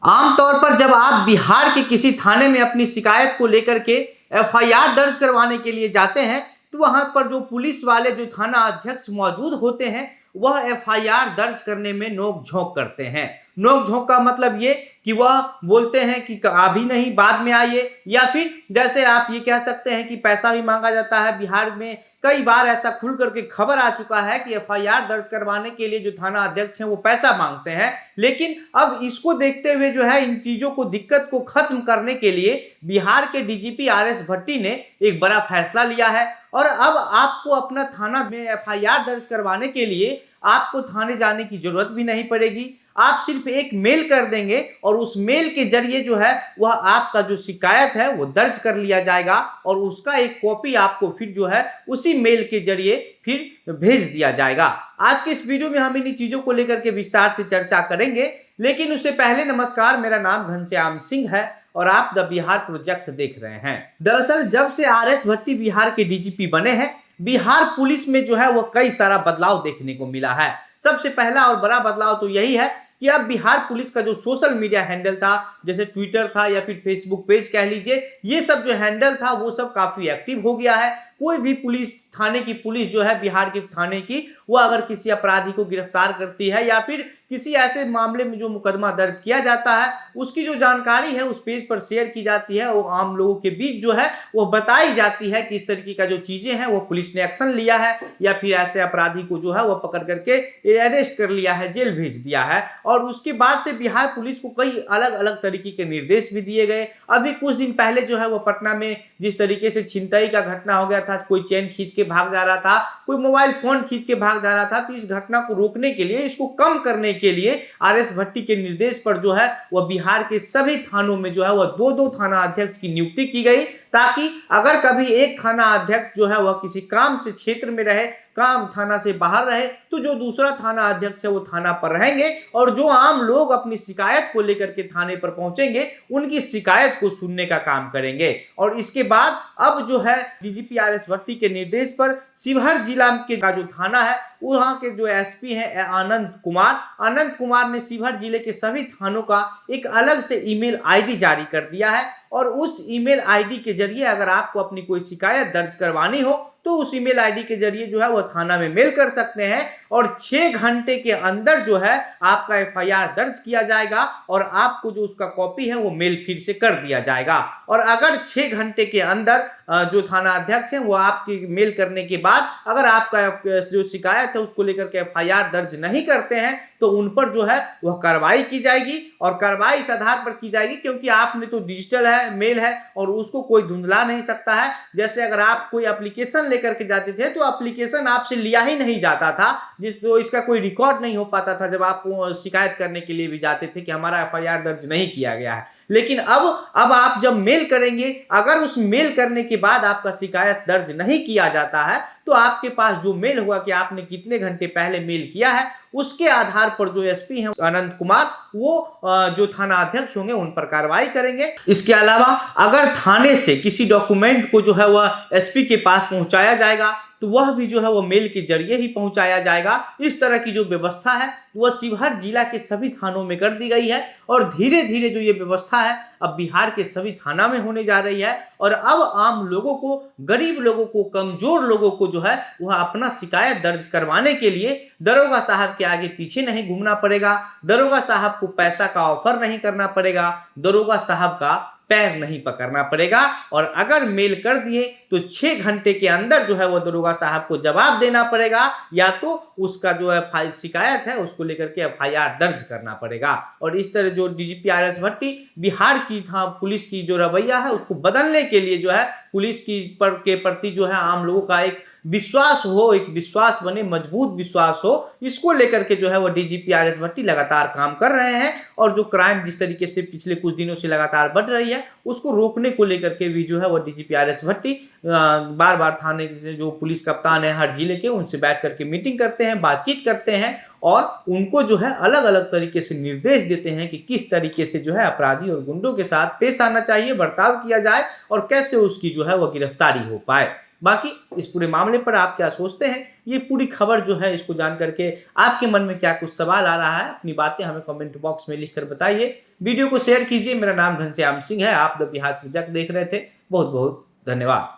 आमतौर पर जब आप बिहार के किसी थाने में अपनी शिकायत को लेकर के एफआईआर दर्ज करवाने के लिए जाते हैं, तो वहां पर जो पुलिस वाले जो थाना अध्यक्ष मौजूद होते हैं, वह एफआईआर दर्ज करने में नोक-झोंक करते हैं। नोक-झोंक का मतलब ये कि वह बोलते हैं कि अभी नहीं, बाद में आइए, या फिर जैसे आप ये कह सकते हैं कि पैसा भी मांगा जाता है। बिहार में कई बार ऐसा खुल करके खबर आ चुका है कि एफआईआर दर्ज करवाने के लिए जो थाना अध्यक्ष हैं वो पैसा मांगते हैं। लेकिन अब इसको देखते हुए जो है, इन चीजों को, दिक्कत को खत्म करने के लिए बिहार के डीजीपी आरएस भट्टी ने एक बड़ा फैसला लिया है। और अब आपको अपना थाना में एफआईआर दर्ज करवाने के लिए आपको थाने जाने की जरूरत भी नहीं पड़ेगी। आप सिर्फ एक मेल कर देंगे और उस मेल के जरिए जो है वह आपका जो शिकायत है वो दर्ज कर लिया जाएगा और उसका एक कॉपी आपको फिर जो है उसी मेल के जरिए फिर भेज दिया जाएगा। आज के इस वीडियो में हम इन चीजों को लेकर के विस्तार से चर्चा करेंगे, लेकिन उससे पहले नमस्कार, मेरा नाम घनश्याम सिंह है और आप द बिहार प्रोजेक्ट देख रहे हैं। दरअसल जब से आरएस भट्टी बिहार के डीजीपी बने हैं, बिहार पुलिस में जो है वो कई सारा बदलाव देखने को मिला है। सबसे पहला और बड़ा बदलाव तो यही है कि अब बिहार पुलिस का जो सोशल मीडिया हैंडल था, जैसे ट्विटर था या फिर फेसबुक पेज कह लीजिए, ये सब जो हैंडल था वो सब काफी एक्टिव हो गया है। कोई भी पुलिस, थाने की पुलिस जो है, बिहार के थाने की, वो अगर किसी अपराधी को गिरफ्तार करती है या फिर किसी ऐसे मामले में जो मुकदमा दर्ज किया जाता है, उसकी जो जानकारी है उस पेज पर शेयर की जाती है। वो आम लोगों के बीच जो है वो बताई जाती है कि इस तरीके का जो चीजें हैं वो पुलिस ने एक्शन लिया है या फिर ऐसे अपराधी को जो है वो पकड़ करके अरेस्ट कर लिया है, जेल भेज दिया है। और उसके बाद से बिहार पुलिस को कई अलग अलग तरीके के निर्देश भी दिए गए। अभी कुछ दिन पहले जो है वो पटना में जिस तरीके से छिनतई का घटना हो गया था, कोई चेन खींच के भाग जा रहा था, कोई मोबाइल फोन खींच के भाग जा रहा था, तो इस घटना को रोकने के लिए, इसको कम करने के लिए आरएस भट्टी के निर्देश पर जो है वह बिहार के सभी थानों में जो है वह दो दो थाना अध्यक्ष की नियुक्ति की गई, ताकि अगर कभी एक थाना अध्यक्ष जो है वह किसी काम से क्षेत्र में रहे, काम थाना से बाहर रहे, तो जो दूसरा थाना अध्यक्ष है वो थाना पर रहेंगे और जो आम लोग अपनी शिकायत को लेकर के थाने पर पहुंचेंगे उनकी शिकायत को सुनने का काम करेंगे। और इसके बाद अब जो है डीजीपी आरएस भट्टी के निर्देश पर शिवहर जिला के का जो थाना है, वहां के जो एसपी हैं आनंद कुमार ने शिवहर जिले के सभी थानों का एक अलग से ईमेल आईडी जारी कर दिया है। और उस ईमेल आईडी के जरिए अगर आपको अपनी कोई शिकायत दर्ज करवानी हो तो उस ईमेल आईडी के जरिए जो है वो थाना में मेल कर सकते हैं और 6 घंटे के अंदर जो है आपका एफआईआर दर्ज किया जाएगा और आपको जो उसका कॉपी है वो मेल फिर से कर दिया जाएगा। और अगर 6 घंटे के अंदर जो थाना अध्यक्ष हैं वो आपकी मेल करने के बाद अगर आपका जो शिकायत है उसको लेकर के एफआईआर दर्ज नहीं करते हैं तो उन पर जो है वह कार्रवाई की जाएगी। और कार्रवाई इस आधार पर की जाएगी क्योंकि आपने तो डिजिटल है, मेल है, और उसको कोई धुंधला नहीं सकता है। जैसे अगर आप कोई एप्लीकेशन लेकर के जाते थे तो एप्लीकेशन आपसे लिया ही नहीं जाता था, तो इसका कोई रिकॉर्ड नहीं हो पाता था जब आप शिकायत करने के लिए भी जाते थे कि हमारा एफआईआर दर्ज नहीं किया गया है। लेकिन अब आप जब मेल करेंगे, अगर उस मेल करने के बाद आपका शिकायत दर्ज नहीं किया जाता है तो आपके पास जो मेल होगा कि आपने कितने घंटे पहले मेल किया है, उसके आधार पर जो एसपी हैं आनंद कुमार वो जो थाना अध्यक्ष होंगे उन पर कार्रवाई करेंगे। इसके अलावा अगर थाने से किसी डॉक्यूमेंट को जो है वह एसपी के पास पहुंचाया जाएगा तो वह भी जो है वो मेल के जरिए ही पहुंचाया जाएगा। इस तरह की जो व्यवस्था है वह शिवहर जिला के सभी थानों में कर दी गई है और धीरे धीरे जो ये व्यवस्था है अब बिहार के सभी थाना में होने जा रही है। और अब आम लोगों को, गरीब लोगों को, कमजोर लोगों को जो है वह अपना शिकायत दर्ज करवाने के लिए दरोगा साहब के आगे पीछे नहीं घूमना पड़ेगा, दरोगा साहब को पैसा का ऑफर नहीं करना पड़ेगा, दरोगा साहब का पैर नहीं पकड़ना पड़ेगा। और अगर मेल कर दिए तो 6 घंटे के अंदर जो है वो दरोगा साहब को जवाब देना पड़ेगा या तो उसका जो है शिकायत है उसको लेकर के एफआईआर दर्ज करना पड़ेगा। और इस तरह जो डीजीपी आरएस भट्टी बिहार की पुलिस की जो रवैया है उसको बदलने के लिए जो है पुलिस की के प्रति जो है आम लोगों का एक विश्वास हो, एक विश्वास बने, मजबूत विश्वास हो, इसको लेकर के जो है वो डीजीपी आरएस भट्टी लगातार काम कर रहे हैं। और जो क्राइम जिस तरीके से पिछले कुछ दिनों से लगातार बढ़ रही है उसको रोकने को लेकर के भी जो है वो डीजीपी आरएस भट्टी बार बार थाने के जो पुलिस कप्तान है हर जिले के, उनसे बैठ करके मीटिंग करते हैं, बातचीत करते हैं और उनको जो है अलग अलग तरीके से निर्देश देते हैं कि किस तरीके से जो है अपराधी और गुंडों के साथ पेश आना चाहिए, बर्ताव किया जाए और कैसे उसकी जो है वो गिरफ्तारी हो पाए। बाकी इस पूरे मामले पर आप क्या सोचते हैं, ये पूरी खबर जो है इसको जान करके आपके मन में क्या कुछ सवाल आ रहा है, अपनी बातें हमें कमेंट बॉक्स में लिखकर बताइए। वीडियो को शेयर कीजिए। मेरा नाम घनश्याम सिंह है, आप द बिहार प्रोजेक्ट देख रहे थे। बहुत बहुत धन्यवाद।